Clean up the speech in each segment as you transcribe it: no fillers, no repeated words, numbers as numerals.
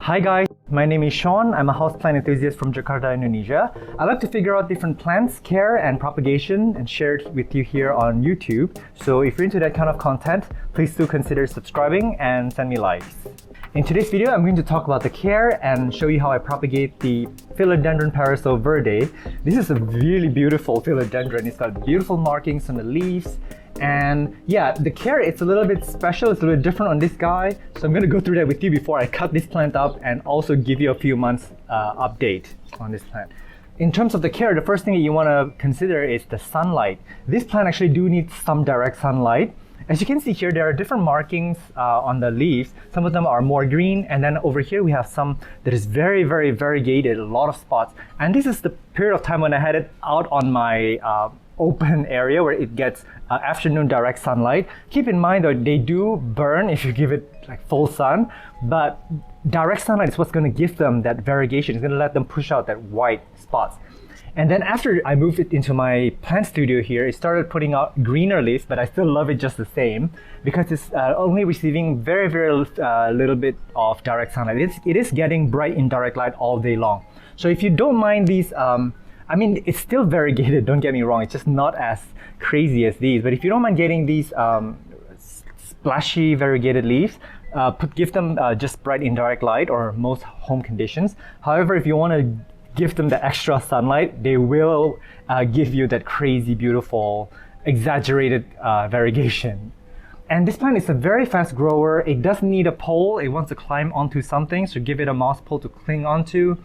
Hi guys, my name is Sean. I'm a houseplant enthusiast from Jakarta, Indonesia. I like to figure out different plants, care and propagation and share it with you here on YouTube. So if you're into that kind of content, please do consider subscribing and send me likes. In today's video, I'm going to talk about the care and show you how I propagate the Philodendron Paraiso Verde. This is a really beautiful philodendron. It's got beautiful markings on the leaves. And yeah, the care, it's a little bit special, it's a little bit different on this guy. So I'm gonna go through that with you before I cut this plant up and also give you a few months update on this plant. In terms of the care, the first thing that you wanna consider is the sunlight. This plant actually do need some direct sunlight. As you can see here, there are different markings on the leaves. Some of them are more green, and then over here we have some that is very, very variegated, a lot of spots. And this is the period of time when I had it out on my open area where it gets afternoon direct sunlight. Keep in mind though, they do burn if you give it like full sun, but direct sunlight is what's going to give them that variegation. It's going to let them push out that white spots. And then after I moved it into my plant studio here, it started putting out greener leaves, but I still love it just the same because it's only receiving very, very little bit of direct sunlight. It is getting bright indirect light all day long. So if you don't mind these, I mean, it's still variegated, don't get me wrong, it's just not as crazy as these. But if you don't mind getting these splashy variegated leaves, give them just bright indirect light or most home conditions. However, if you want to give them the extra sunlight, they will give you that crazy, beautiful, exaggerated variegation. And this plant is a very fast grower. It doesn't need a pole. It wants to climb onto something, so give it a moss pole to cling onto.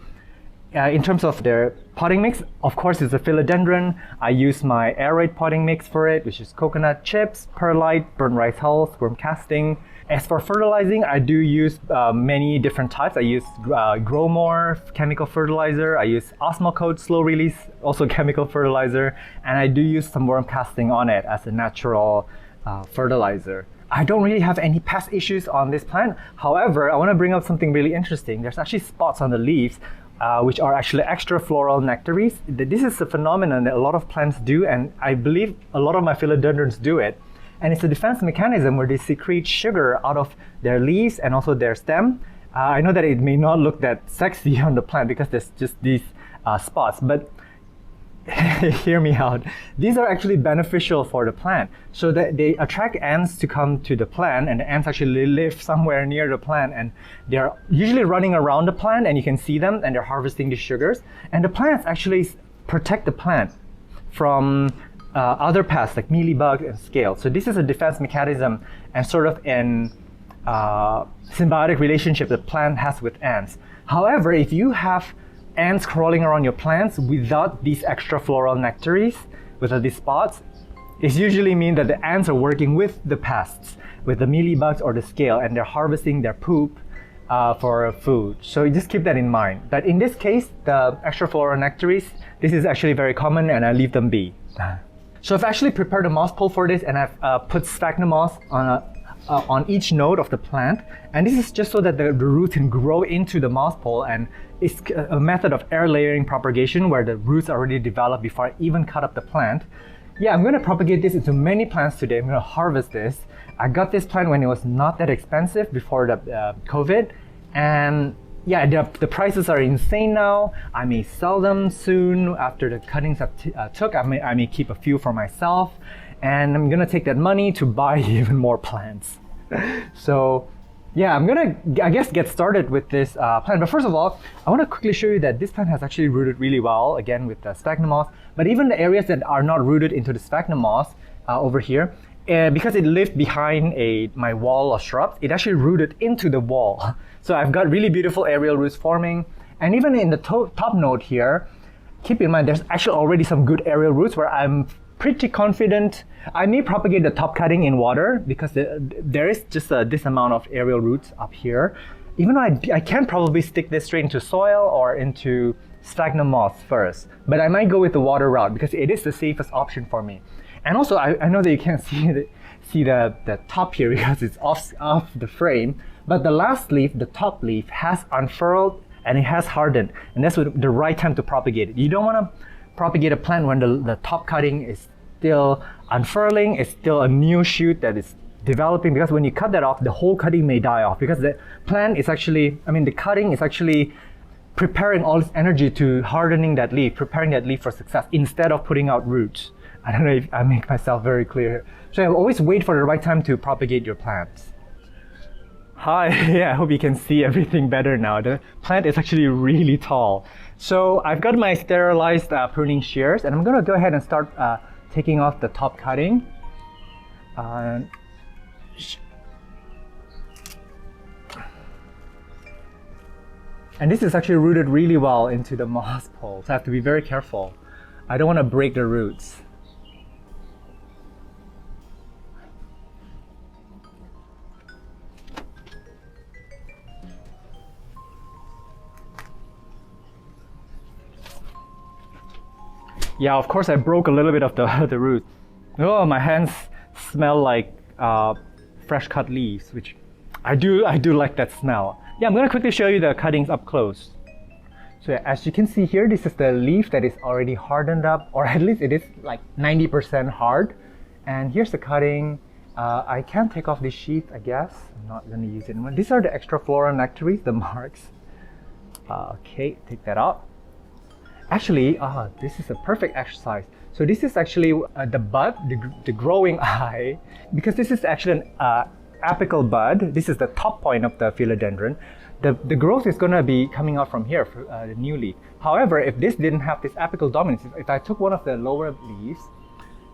In terms of their potting mix, of course, it's a philodendron. I use my aroid potting mix for it, which is coconut chips, perlite, burnt rice hulls, worm casting. As for fertilizing, I do use many different types. I use Grow More chemical fertilizer. I use Osmocote slow release, also chemical fertilizer, and I do use some worm casting on it as a natural fertilizer. I don't really have any pest issues on this plant. However, I want to bring up something really interesting. There's actually spots on the leaves which are actually extrafloral nectaries. This is a phenomenon that a lot of plants do, and I believe a lot of my philodendrons do it. And it's a defense mechanism where they secrete sugar out of their leaves and also their stem. I know that it may not look that sexy on the plant because there's just these spots, but hear me out. These are actually beneficial for the plant, so that they attract ants to come to the plant, and the ants actually live somewhere near the plant, and they're usually running around the plant, and you can see them, and they're harvesting the sugars. And the plants actually protect the plant from other pests like mealybugs and scale. So this is a defense mechanism and sort of an symbiotic relationship the plant has with ants. However, if you have ants crawling around your plants without these extrafloral nectaries, without these spots, it usually means that the ants are working with the pests, with the mealybugs or the scale, and they're harvesting their poop for food. So just keep that in mind. But in this case, the extrafloral nectaries, this is actually very common, and I leave them be. So I've actually prepared a moss pole for this, and I've put sphagnum moss on each node of the plant, and this is just so that the root can grow into the moss pole, and it's a method of air layering propagation where the roots are already developed before I even cut up the plant. Yeah, I'm going to propagate this into many plants today. I'm going to harvest this. I got this plant when it was not that expensive before the COVID, and yeah, the prices are insane now. I may sell them soon after the cuttings I've took. I may keep a few for myself, and I'm gonna take that money to buy even more plants. So yeah, I'm gonna, I guess, get started with this plant. But first of all, I want to quickly show you that this plant has actually rooted really well, again with the sphagnum moss. But even the areas that are not rooted into the sphagnum moss over here, because it lived behind my wall of shrubs, it actually rooted into the wall. So I've got really beautiful aerial roots forming. And even in the top node here, keep in mind there's actually already some good aerial roots where I'm pretty confident. I may propagate the top cutting in water because there is just this amount of aerial roots up here. Even though I can probably stick this straight into soil or into sphagnum moss first, but I might go with the water route because it is the safest option for me. And also, I know that you can't see the top here because it's off the frame, but the last leaf, the top leaf, has unfurled and it has hardened, and that's the right time to propagate it. You don't want to propagate a plant when the top cutting is still unfurling, it's still a new shoot that is developing, because when you cut that off, the whole cutting may die off, because the plant is actually, the cutting is actually preparing all its energy to hardening that leaf, preparing that leaf for success instead of putting out roots. I don't know if I make myself very clear. So always wait for the right time to propagate your plants. Hi, yeah, I hope you can see everything better now. The plant is actually really tall. So I've got my sterilized pruning shears, and I'm gonna go ahead and start taking off the top cutting. And this is actually rooted really well into the moss pole, so I have to be very careful. I don't want to break the roots. Yeah, of course I broke a little bit of the root. Oh, my hands smell like fresh cut leaves, which I do like that smell. Yeah, I'm gonna quickly show you the cuttings up close. So as you can see here, this is the leaf that is already hardened up, or at least it is like 90% hard. And here's the cutting. I can take off this sheath, I guess. I'm not gonna use it anymore. These are the extrafloral nectaries, the marks. Okay, take that out. Actually, this is a perfect exercise. So this is actually the bud, the growing eye, because this is actually an apical bud. This is the top point of the philodendron. The growth is going to be coming out from here, the new leaf. However, if this didn't have this apical dominance, if I took one of the lower leaves,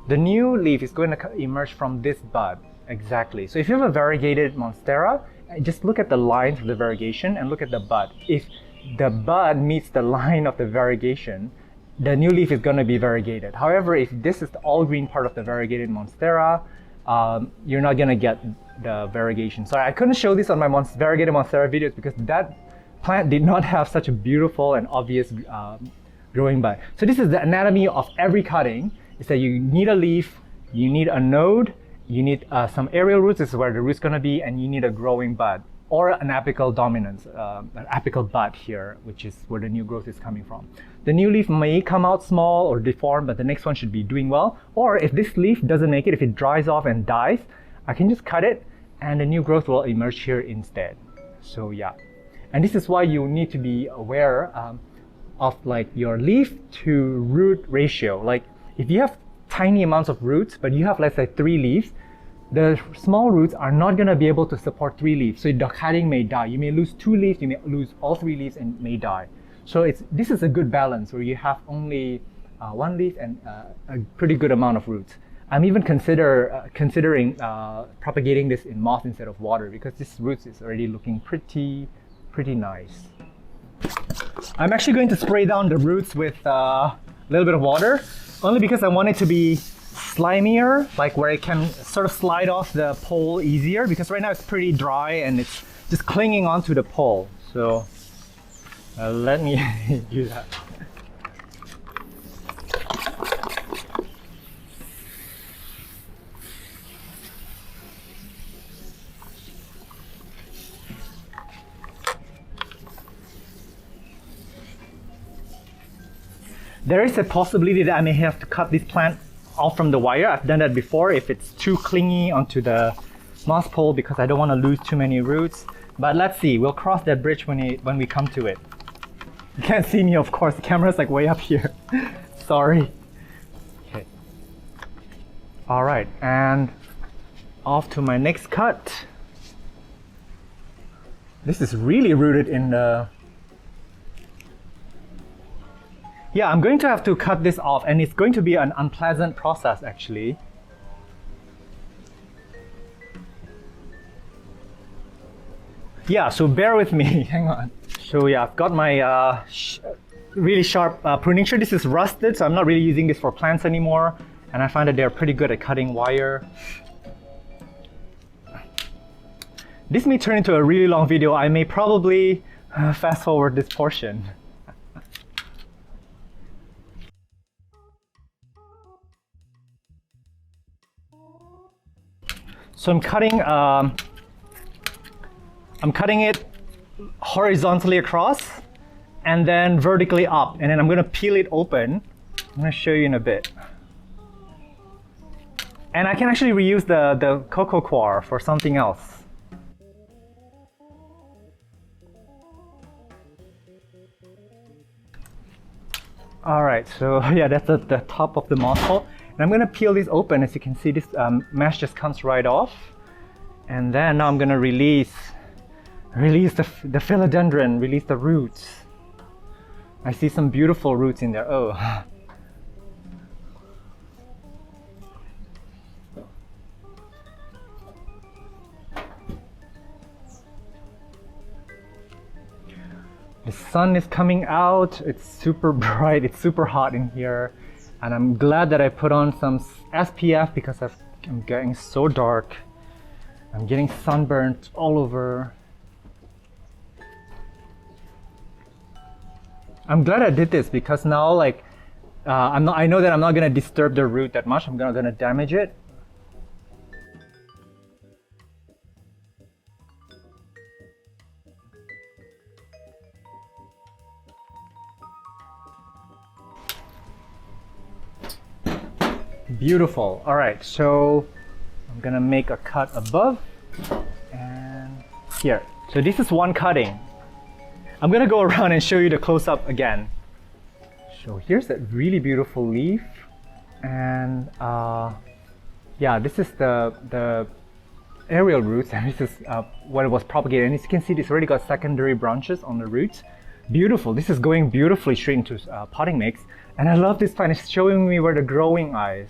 the new leaf is going to emerge from this bud. Exactly. So if you have a variegated monstera, just look at the lines of the variegation and look at the bud. If the bud meets the line of the variegation, the new leaf is going to be variegated. However, if this is the all green part of the variegated monstera, you're not going to get the variegation. Sorry, I couldn't show this on my variegated monstera videos because that plant did not have such a beautiful and obvious growing bud. So this is the anatomy of every cutting, is that you need a leaf, you need a node, you need some aerial roots, this is where the root's going to be, and you need a growing bud, or an apical dominance, an apical bud here, which is where the new growth is coming from. The new leaf may come out small or deformed, but the next one should be doing well. Or if this leaf doesn't make it, if it dries off and dies, I can just cut it and the new growth will emerge here instead. So yeah, and this is why you need to be aware of like your leaf to root ratio. Like if you have tiny amounts of roots, but you have, let's say, 3 leaves, the small roots are not going to be able to support 3 leaves. So the cutting may die. You may lose 2 leaves, you may lose all 3 leaves and may die. So this is a good balance where you have only 1 leaf and a pretty good amount of roots. I'm even considering propagating this in moss instead of water, because this roots is already looking pretty nice. I'm actually going to spray down the roots with a little bit of water, only because I want it to be slimier, like where it can sort of slide off the pole easier, because right now it's pretty dry and it's just clinging onto the pole. So let me do that. There is a possibility that I may have to cut this plant off from the wire. I've done that before if it's too clingy onto the moss pole, because I don't want to lose too many roots. But let's see, we'll cross that bridge when we come to it. You can't see me, of course, the camera's like way up here. Sorry. Okay. All right, and off to my next cut. This is really rooted in the... Yeah, I'm going to have to cut this off, and it's going to be an unpleasant process actually. Yeah, so bear with me. Hang on. So yeah, I've got my really sharp pruning shear. This is rusted, so I'm not really using this for plants anymore, and I find that they're pretty good at cutting wire. This may turn into a really long video. I may probably fast forward this portion. So I'm cutting it horizontally across and then vertically up, and then I'm going to peel it open. I'm going to show you in a bit. And I can actually reuse the cocoa coir for something else. Alright, so yeah, that's the top of the moss pole. And I'm gonna peel these open. As you can see, this mesh just comes right off. And then now I'm gonna release the philodendron, release the roots. I see some beautiful roots in there. Oh. The sun is coming out. It's super bright. It's super hot in here. And I'm glad that I put on some SPF because I'm getting so dark. I'm getting sunburnt all over. I'm glad I did this because now, like, I know that I'm not gonna disturb the root that much. I'm not gonna damage it. Beautiful. All right, so I'm gonna make a cut above and here. So this is one cutting. I'm gonna go around and show you the close-up again. So here's that really beautiful leaf, and yeah, this is the aerial roots, and this is what it was propagated. And as you can see, it's already got secondary branches on the roots. Beautiful. This is going beautifully straight into potting mix, and I love this plant. It's showing me where the growing eyes.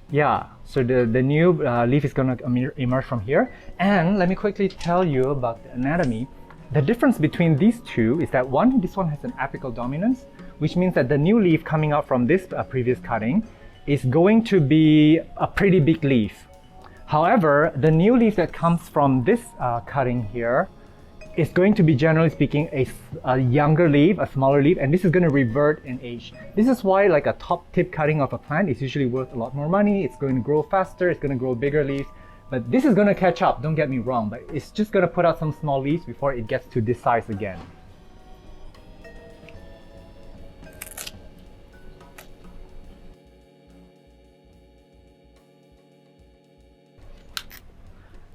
Yeah, so the new leaf is gonna emerge from here. And let me quickly tell you about the anatomy. The difference between these two is that this one has an apical dominance, which means that the new leaf coming out from this previous cutting is going to be a pretty big leaf. However, the new leaf that comes from this cutting here is going to be, generally speaking, a younger leaf, a smaller leaf, and this is going to revert in age. This is why like a top tip cutting of a plant is usually worth a lot more money. It's going to grow faster, it's going to grow bigger leaves. But this is going to catch up, don't get me wrong, but it's just going to put out some small leaves before it gets to this size again.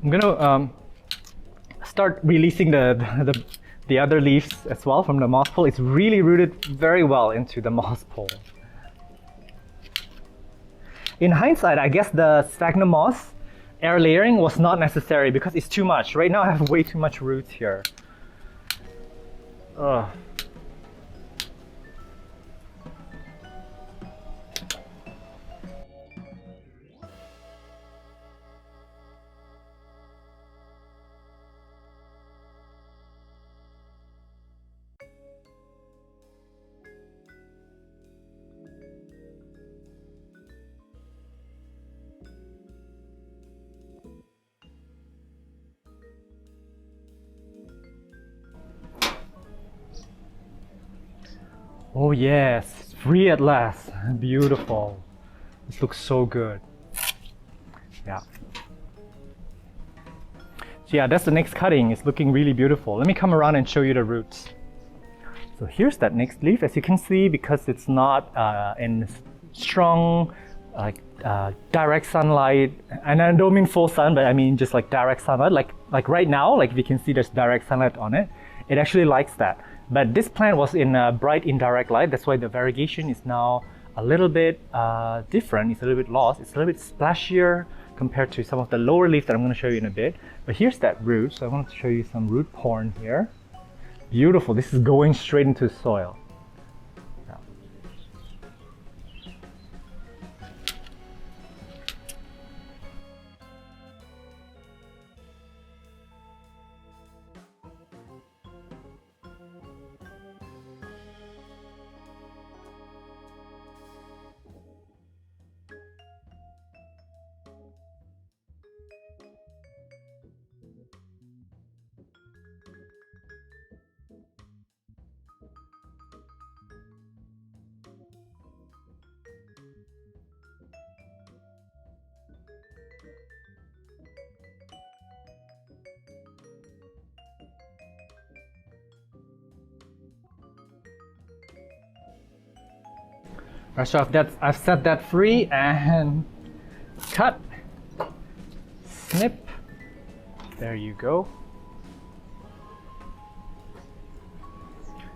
I'm going to start releasing the other leaves as well from the moss pole. It's really rooted very well into the moss pole. In hindsight, I guess the sphagnum moss air layering was not necessary because it's too much. Right now I have way too much roots here. Ugh. Oh yes, it's free at last. Beautiful. This looks so good. Yeah. So yeah, that's the next cutting. It's looking really beautiful. Let me come around and show you the roots. So here's that next leaf. As you can see, because it's not in strong direct sunlight, and I don't mean full sun, but I mean just like direct sunlight, like right now, like if you can see there's direct sunlight on it, it actually likes that. But this plant was in bright indirect light. That's why the variegation is now a little bit different. It's a little bit lost. It's a little bit splashier compared to some of the lower leaves that I'm going to show you in a bit. But here's that root. So I want to show you some root porn here. Beautiful. This is going straight into the soil. Yeah. Alright, so I've set that free and cut. snip. There you go.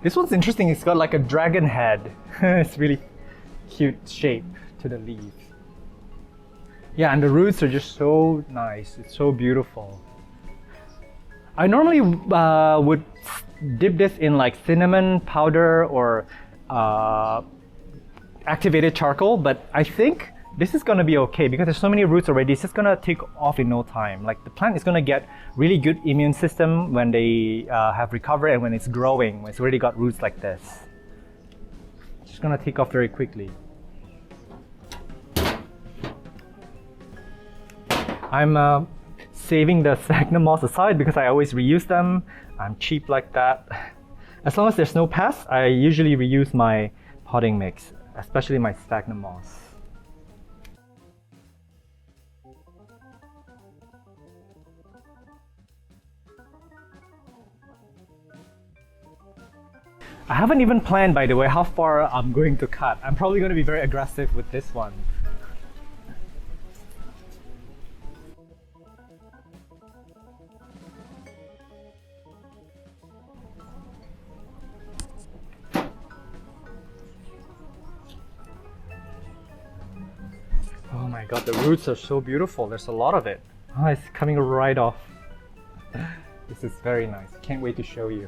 This one's interesting. It's got like a dragon head. It's really cute shape to the leaf. Yeah, and the roots are just so nice. It's so beautiful. I normally would dip this in like cinnamon powder or activated charcoal, but I think this is gonna be okay because there's so many roots already. It's just gonna take off in no time. Like the plant is gonna get really good immune system when they have recovered and when it's growing, when it's already got roots like this. It's just gonna take off very quickly. I'm saving the sphagnum moss aside because I always reuse them. I'm cheap like that. As long as there's no pests, I usually reuse my potting mix, especially my sphagnum moss. I haven't even planned, by the way, how far I'm going to cut. I'm probably going to be very aggressive with this one. Oh my god, the roots are so beautiful. There's a lot of it. Oh, it's coming right off. This is very nice. Can't wait to show you.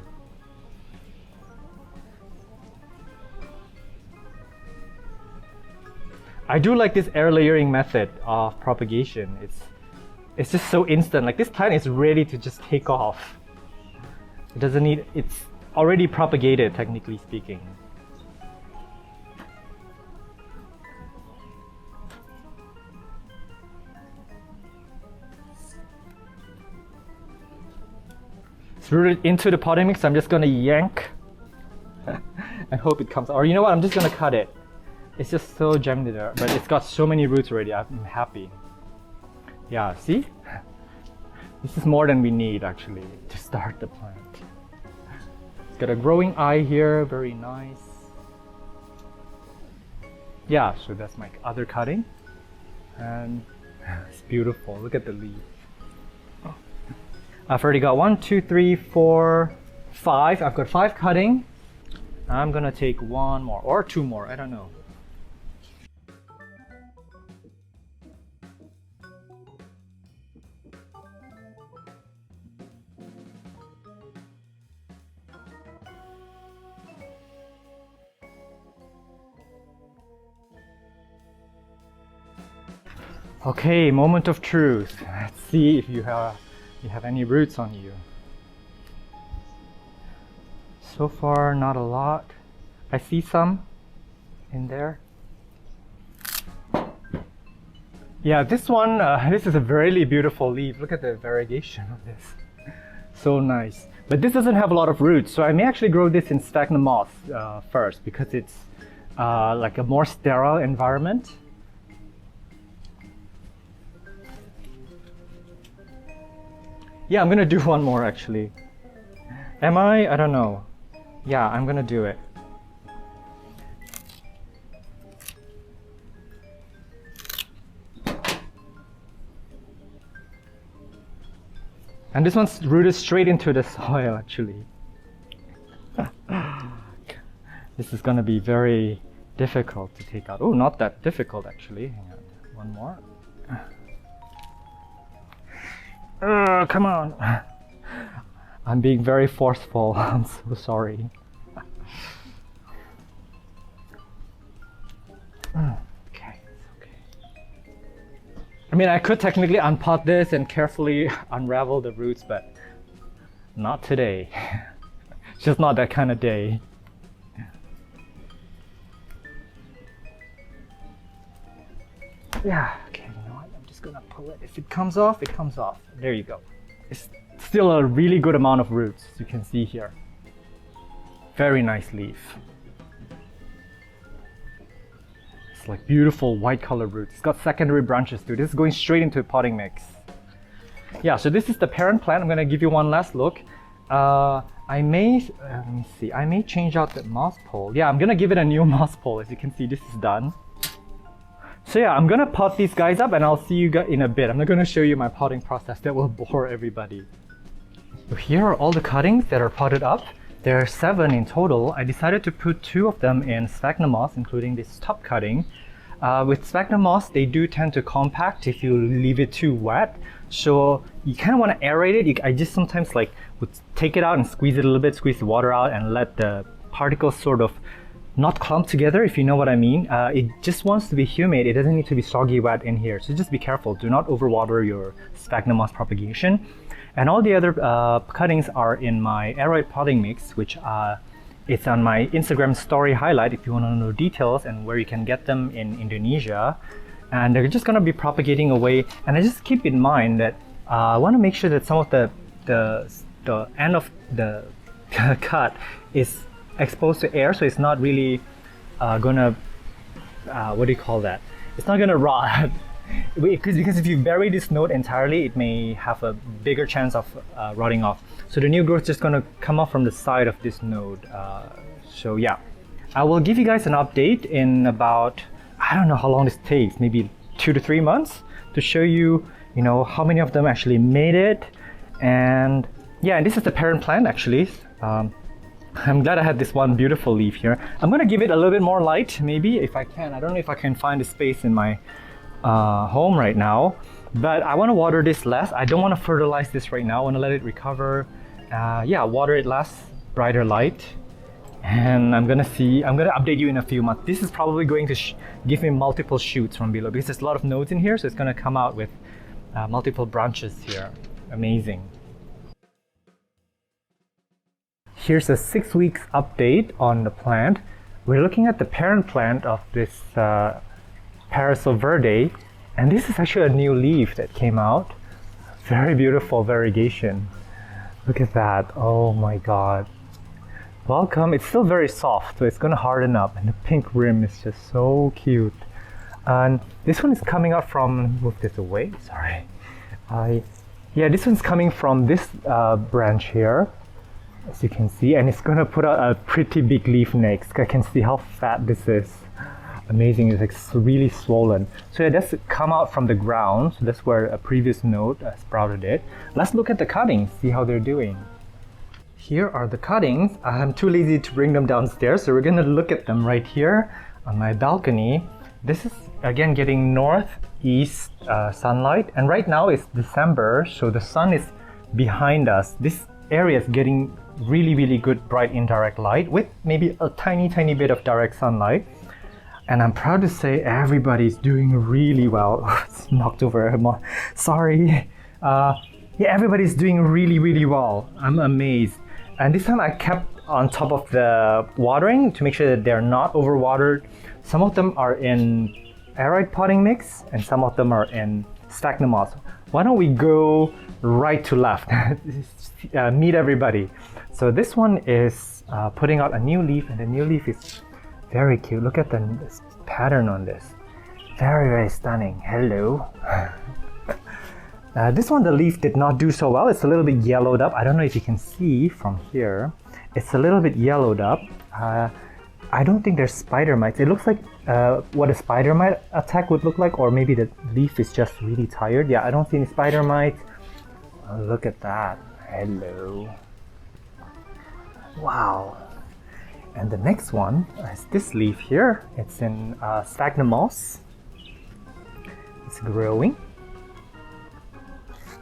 I do like this air layering method of propagation. It's just so instant. Like this plant is ready to just take off. It doesn't need, it's already propagated, technically speaking. It's rooted into the potting mix. I'm just gonna yank and hope it comes. Or you know what? I'm just gonna cut it. It's just so jammed there, but it's got so many roots already. I'm happy. Yeah, see? This is more than we need actually to start the plant. It's got a growing eye here, very nice. Yeah, so that's my other cutting. And it's beautiful. Look at the leaf. I've already got 1, 2, 3, 4, 5. I've got 5 cutting. I'm gonna take 1 more or 2 more, I don't know. Okay, moment of truth. Let's see if you have any roots on you. So far, not a lot. I see some in there. Yeah, this one, this is a really beautiful leaf. Look at the variegation of this. So nice. But this doesn't have a lot of roots, so I may actually grow this in sphagnum moss first because it's like a more sterile environment. Yeah, I'm gonna do one more actually. Am I? I don't know. Yeah, I'm gonna do it. And this one's rooted straight into the soil actually. This is gonna be very difficult to take out. Oh, not that difficult actually. Hang on. One more. Come on. I'm being very forceful. I'm so sorry. Okay, it's okay. I mean, I could technically unpot this and carefully unravel the roots, but not today. It's just not that kind of day. Yeah, okay, you know what? I'm just gonna pull it. If it comes off, it comes off. There you go. It's still a really good amount of roots, as you can see here. Very nice leaf. It's like beautiful white colored roots. It's got secondary branches too. This is going straight into a potting mix. Yeah, so this is the parent plant. I'm gonna give you one last look. I may, let me see, I may change out the moss pole. Yeah, I'm gonna give it a new moss pole. As you can see, this is done. So yeah, I'm gonna pot these guys up and I'll see you guys in a bit. I'm not gonna show you my potting process, that will bore everybody. So here are all the cuttings that are potted up. There are 7 in total. I decided to put 2 of them in sphagnum moss, including this top cutting. With sphagnum moss, they do tend to compact if you leave it too wet. So you kind of want to aerate it. I just sometimes like would take it out and squeeze it a little bit, squeeze the water out and let the particles sort of not clump together, if you know what I mean. It just wants to be humid. It doesn't need to be soggy wet in here. So just be careful. Do not overwater your sphagnum moss propagation. And all the other cuttings are in my aroid potting mix, which it's on my Instagram story highlight if you want to know details and where you can get them in Indonesia. And they're just going to be propagating away. And I just keep in mind that I want to make sure that some of the end of the cut is exposed to air, so it's not really gonna what do you call that? It's not gonna rot. because if you bury this node entirely, it may have a bigger chance of rotting off. So the new growth is just gonna come off from the side of this node. So yeah, I will give you guys an update in about, I don't know how long this takes, maybe 2 to 3 months, to show you, you know, how many of them actually made it. And yeah, and this is the parent plant actually. I'm glad I had this one beautiful leaf here. I'm gonna give it a little bit more light, maybe, if I can. I don't know if I can find a space in my home right now, but I want to water this less. I don't want to fertilize this right now. I want to let it recover. Yeah, water it less, brighter light, and I'm gonna update you in a few months. This is probably going to give me multiple shoots from below because there's a lot of nodes in here, so it's gonna come out with multiple branches here. Amazing. Here's a 6 weeks update on the plant. We're looking at the parent plant of this Paraiso Verde, and this is actually a new leaf that came out. Very beautiful variegation. Look at that. Oh my god. Welcome. It's still very soft, so it's gonna harden up, and the pink rim is just so cute. And this one is coming out from, move this away, sorry. Yeah, this one's coming from this branch here, as you can see, and it's gonna put out a pretty big leaf next. I can see how fat this is. Amazing, it's like really swollen. So yeah, that's come out from the ground. So that's where a previous node sprouted it. Let's look at the cuttings, see how they're doing. Here are the cuttings. I'm too lazy to bring them downstairs, so we're gonna look at them right here on my balcony. This is again getting northeast sunlight, and right now it's December, so the sun is behind us. This area is getting really good bright indirect light with maybe a tiny bit of direct sunlight. And I'm proud to say everybody's doing really well. It's knocked over. Sorry. Yeah, everybody's doing really well. I'm amazed. And this time I kept on top of the watering to make sure that they're not overwatered. Some of them are in aroid potting mix and some of them are in sphagnum moss. Why don't we go right to left? Meet everybody. So this one is putting out a new leaf, and the new leaf is very cute. Look at this pattern on this. Very stunning. Hello. This one, the leaf did not do so well. It's a little bit yellowed up. I don't know if you can see from here. It's a little bit yellowed up. I don't think there's spider mites. It looks like what a spider mite attack would look like, or maybe the leaf is just really tired. Yeah, I don't see any spider mites. Oh, look at that. Hello. Wow. And the next one is this leaf here. It's in sphagnum moss. It's growing.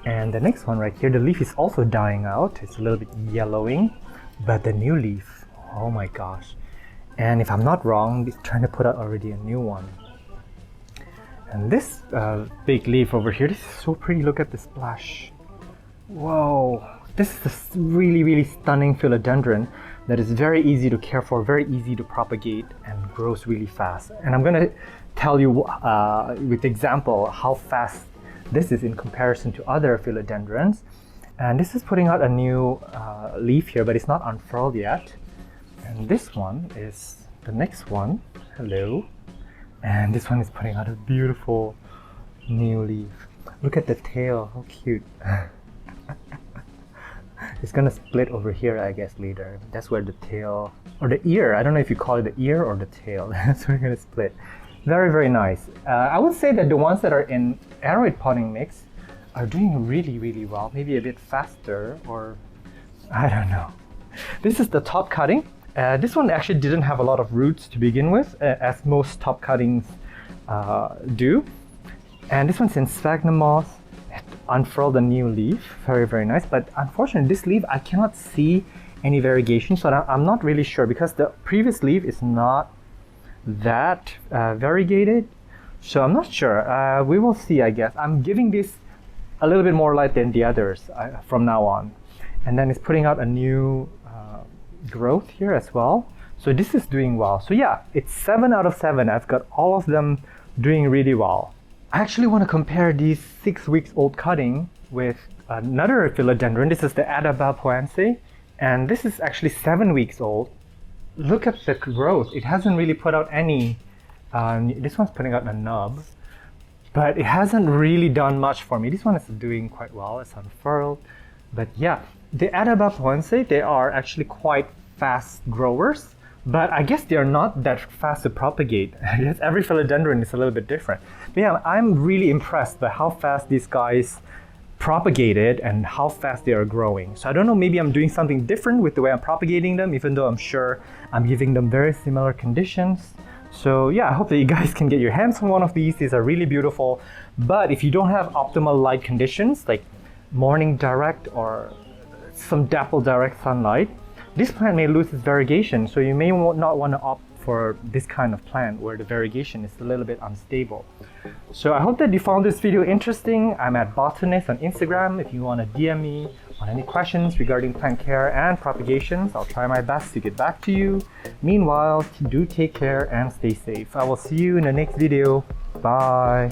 And the next one right here, the leaf is also dying out. It's a little bit yellowing, but the new leaf, oh my gosh. And if I'm not wrong, it's trying to put out already a new one. And this big leaf over here, this is so pretty. Look at the splash. Whoa. This is a really stunning philodendron that is very easy to care for, very easy to propagate, and grows really fast. And I'm gonna tell you with example how fast this is in comparison to other philodendrons. And this is putting out a new leaf here, but it's not unfurled yet. And this one is the next one. Hello. And this one is putting out a beautiful new leaf. Look at the tail, how cute. It's gonna split over here, I guess, later. That's where the tail, or the ear, I don't know if you call it the ear or the tail. That's where it's gonna split. Very, very nice. I would say that the ones that are in aroid potting mix are doing really, really well. Maybe a bit faster, or I don't know. This is the top cutting. This one actually didn't have a lot of roots to begin with, as most top cuttings do. And this one's in sphagnum moss. It unfurled a new leaf. Very, very nice. But unfortunately, this leaf, I cannot see any variegation, so I'm not really sure because the previous leaf is not that variegated. So I'm not sure. We will see, I guess. I'm giving this a little bit more light than the others from now on. And then it's putting out a new growth here as well. So this is doing well. So yeah, it's 7 out of 7. I've got all of them doing really well. I actually want to compare these 6 weeks old cutting with another philodendron. This is the Adaba poense, and this is actually 7 weeks old. Look at the growth. It hasn't really put out any, this one's putting out a nub, but it hasn't really done much for me. This one is doing quite well. It's unfurled. But yeah, the Adaba poense, they are actually quite fast growers, but I guess they are not that fast to propagate. I guess every philodendron is a little bit different. But yeah, I'm really impressed by how fast these guys propagated and how fast they are growing. So I don't know, maybe I'm doing something different with the way I'm propagating them, even though I'm sure I'm giving them very similar conditions. So yeah, I hope that you guys can get your hands on one of these. These are really beautiful. But if you don't have optimal light conditions, like morning direct or some dapple direct sunlight, this plant may lose its variegation. So you may not want to opt for this kind of plant where the variegation is a little bit unstable. So I hope that you found this video interesting. I'm at botanist on Instagram if you want to DM me on any questions regarding plant care and propagations. I'll try my best to get back to you. Meanwhile, do take care and stay safe. I will see you in the next video. Bye.